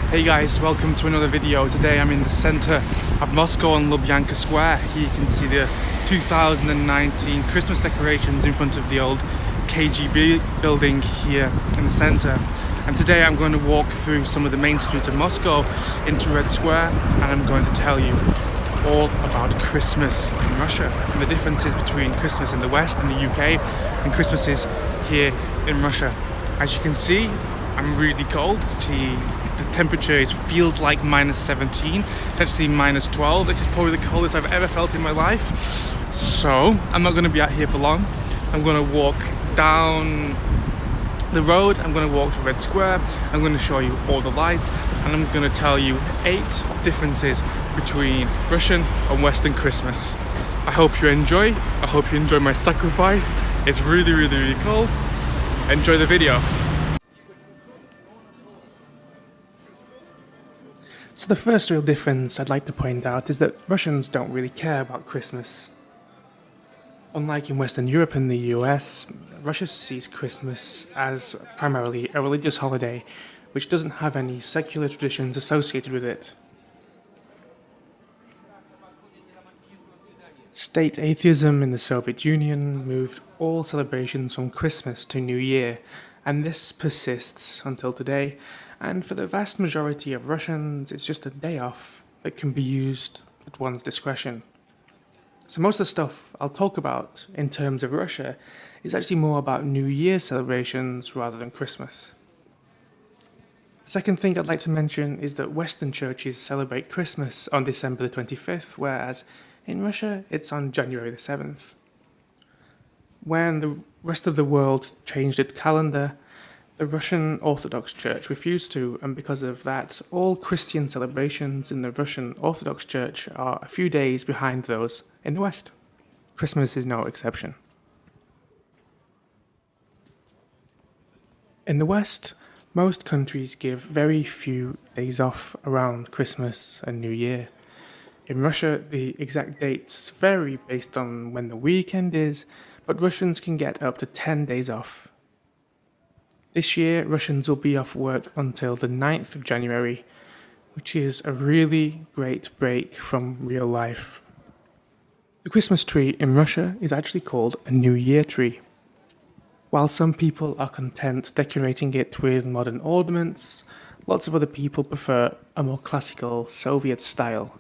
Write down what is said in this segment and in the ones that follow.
Hey guys, welcome to another video. Today I'm in the center of Moscow on Lubyanka Square. Here you can see the 2019 Christmas decorations in front of the old KGB building here in the center. And today I'm going to walk through some of the main streets of Moscow into Red Square, and I'm going to tell you all about Christmas in Russia and the differences between Christmas in the West and the UK and Christmases here in Russia. As you can see, I'm really cold. The temperature feels like minus 17. It's actually minus 12. This is probably the coldest I've ever felt in my life. So I'm not going to be out here for long. I'm going to walk down the road. I'm going to walk to Red Square. I'm going to show you all the lights, and I'm going to tell you 8 differences between Russian and Western Christmas. I hope you enjoy. I hope you enjoy my sacrifice. It's really cold. Enjoy the video. So the first real difference I'd like to point out is that Russians don't really care about Christmas. Unlike in Western Europe and the US, Russia sees Christmas as primarily a religious holiday, which doesn't have any secular traditions associated with it. State atheism in the Soviet Union moved all celebrations from Christmas to New Year, and this persists until today. And for the vast majority of Russians, it's just a day off that can be used at one's discretion. So most of the stuff I'll talk about in terms of Russia is actually more about New Year celebrations rather than Christmas. The second thing I'd like to mention is that Western churches celebrate Christmas on December the 25th, whereas in Russia it's on January the 7th. When the rest of the world changed its calendar, the Russian Orthodox Church refused to, and because of that, all Christian celebrations in the Russian Orthodox Church are a few days behind those in the West. Christmas is no exception. In the West, most countries give very few days off around Christmas and New Year. In Russia, the exact dates vary based on when the weekend is, but Russians can get up to 10 days off. This year, Russians will be off work until the 9th of January, which is a really great break from real life. The Christmas tree in Russia is actually called a New Year tree. While some people are content decorating it with modern ornaments, lots of other people prefer a more classical Soviet style.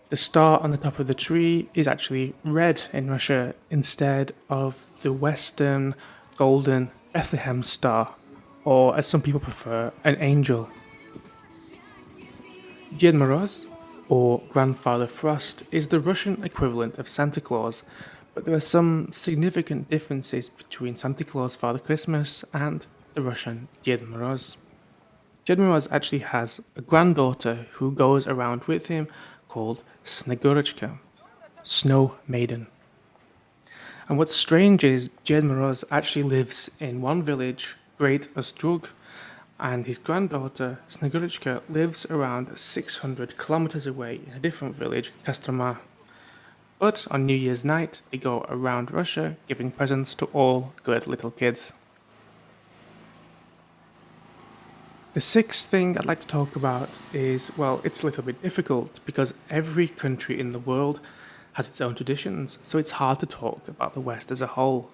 The star on the top of the tree is actually red in Russia instead of the Western golden Bethlehem star, or as some people prefer, an angel. Ded Moroz, or Grandfather Frost, is the Russian equivalent of Santa Claus, but there are some significant differences between Santa Claus Father Christmas and the Russian Ded Moroz. Ded Moroz actually has a granddaughter who goes around with him called Snegurочка, Snow Maiden. And what's strange is Ded Moroz actually lives in one village, Great Ostrog, and his granddaughter, Snegurочка, lives around 600 kilometers away in a different village, Kostroma. But on New Year's night, they go around Russia giving presents to all good little kids. The sixth thing I'd like to talk about is, well, it's a little bit difficult because every country in the world has its own traditions, so it's hard to talk about the West as a whole.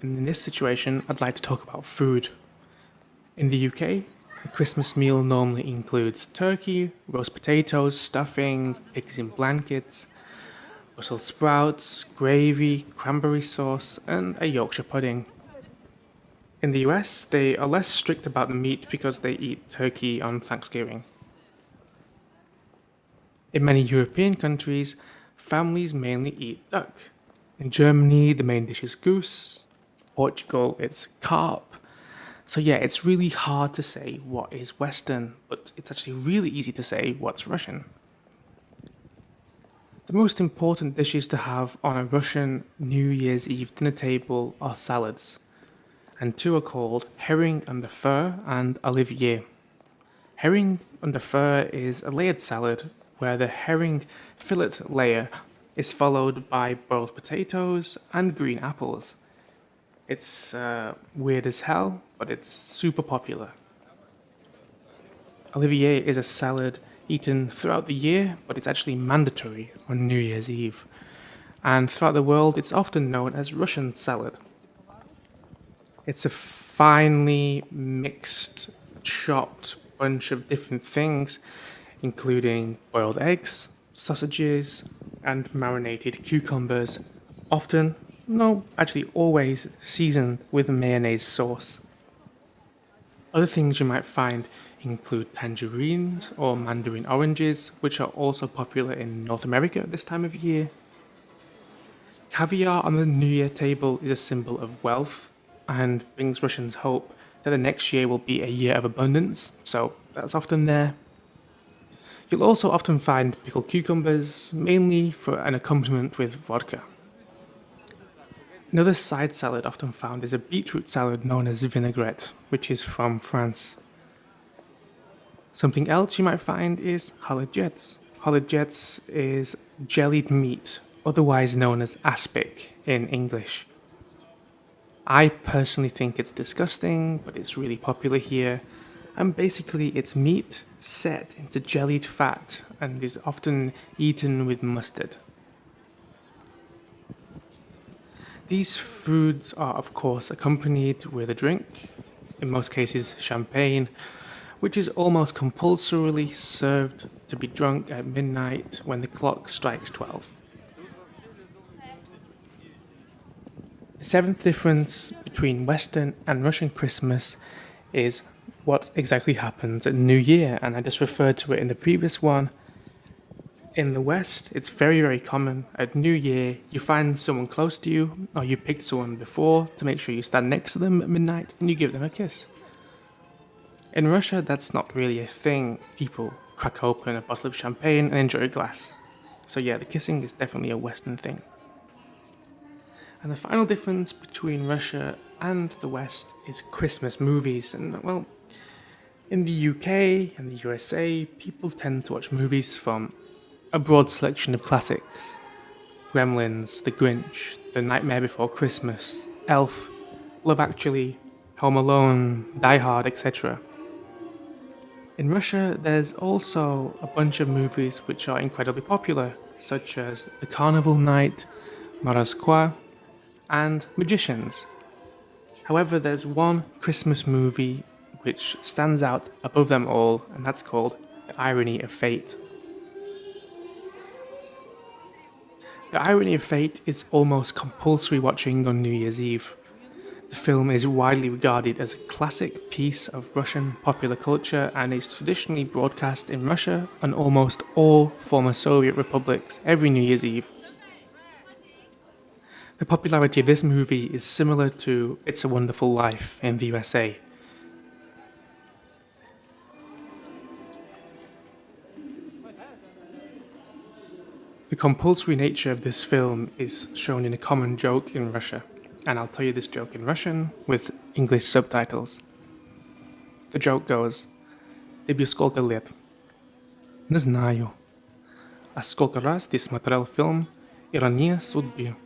And in this situation, I'd like to talk about food. In the UK, a Christmas meal normally includes turkey, roast potatoes, stuffing, pigs in blankets, Brussels sprouts, gravy, cranberry sauce, and a Yorkshire pudding. In the US, they are less strict about the meat because they eat turkey on Thanksgiving. In many European countries, families mainly eat duck. In Germany, the main dish is goose. Portugal, it's carp. So yeah, it's really hard to say what is Western, but it's actually really easy to say what's Russian. The most important dishes to have on a Russian New Year's Eve dinner table are salads, and 2 are called herring under fur and olivier. Herring under fur is a layered salad where the herring fillet layer is followed by boiled potatoes and green apples. It's weird as hell, but it's super popular. Olivier is a salad eaten throughout the year, but it's actually mandatory on New Year's Eve. And throughout the world, it's often known as Russian salad. It's a finely mixed, chopped bunch of different things, including boiled eggs, sausages, and marinated cucumbers, often, no, actually always seasoned with mayonnaise sauce. Other things you might find include tangerines or mandarin oranges, which are also popular in North America at this time of year. Caviar on the New Year table is a symbol of wealth and brings Russians hope that the next year will be a year of abundance, so that's often there. You'll also often find pickled cucumbers, mainly for an accompaniment with vodka. Another side salad often found is a beetroot salad known as vinaigrette, which is from France. Something else you might find is halajets. Halajets is jellied meat, otherwise known as aspic in English. I personally think it's disgusting, but it's really popular here. And basically, it's meat set into jellied fat and is often eaten with mustard. These foods are, of course, accompanied with a drink, in most cases champagne, which is almost compulsorily served to be drunk at midnight when the clock strikes 12. The seventh difference between Western and Russian Christmas is what exactly happens at New Year, and I just referred to it in the previous one. In the West, it's very, very common at New Year you find someone close to you, or you picked someone before to make sure you stand next to them at midnight and you give them a kiss. In Russia, that's not really a thing. People crack open a bottle of champagne and enjoy a glass. So yeah, the kissing is definitely a Western thing. And the final difference between Russia and the West is Christmas movies. And well, in the UK and the USA, people tend to watch movies from a broad selection of classics. Gremlins, The Grinch, The Nightmare Before Christmas, Elf, Love Actually, Home Alone, Die Hard, etc. In Russia, there's also a bunch of movies which are incredibly popular, such as The Carnival Night, Morozko, and Magicians. However, there's one Christmas movie which stands out above them all, and that's called The Irony of Fate. The Irony of Fate is almost compulsory watching on New Year's Eve. The film is widely regarded as a classic piece of Russian popular culture and is traditionally broadcast in Russia and almost all former Soviet republics every New Year's Eve. The popularity of this movie is similar to It's a Wonderful Life in the USA. The compulsory nature of this film is shown in a common joke in Russia, and I'll tell you this joke in Russian with English subtitles. The joke goes: Тебе сколько лет? Не знаю. А сколько раз ты смотрел фильм «Ирония судьбы»?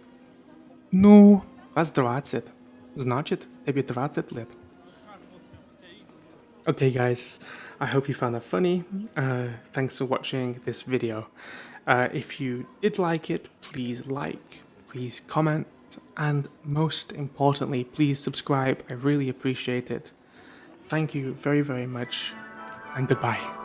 Ну, раз 20. Значит, тебе 20 лет. Okay guys, I hope you found that funny. Thanks for watching this video. If you did like it, please like, please comment, and most importantly, please subscribe. I really appreciate it. Thank you very, very much, and goodbye.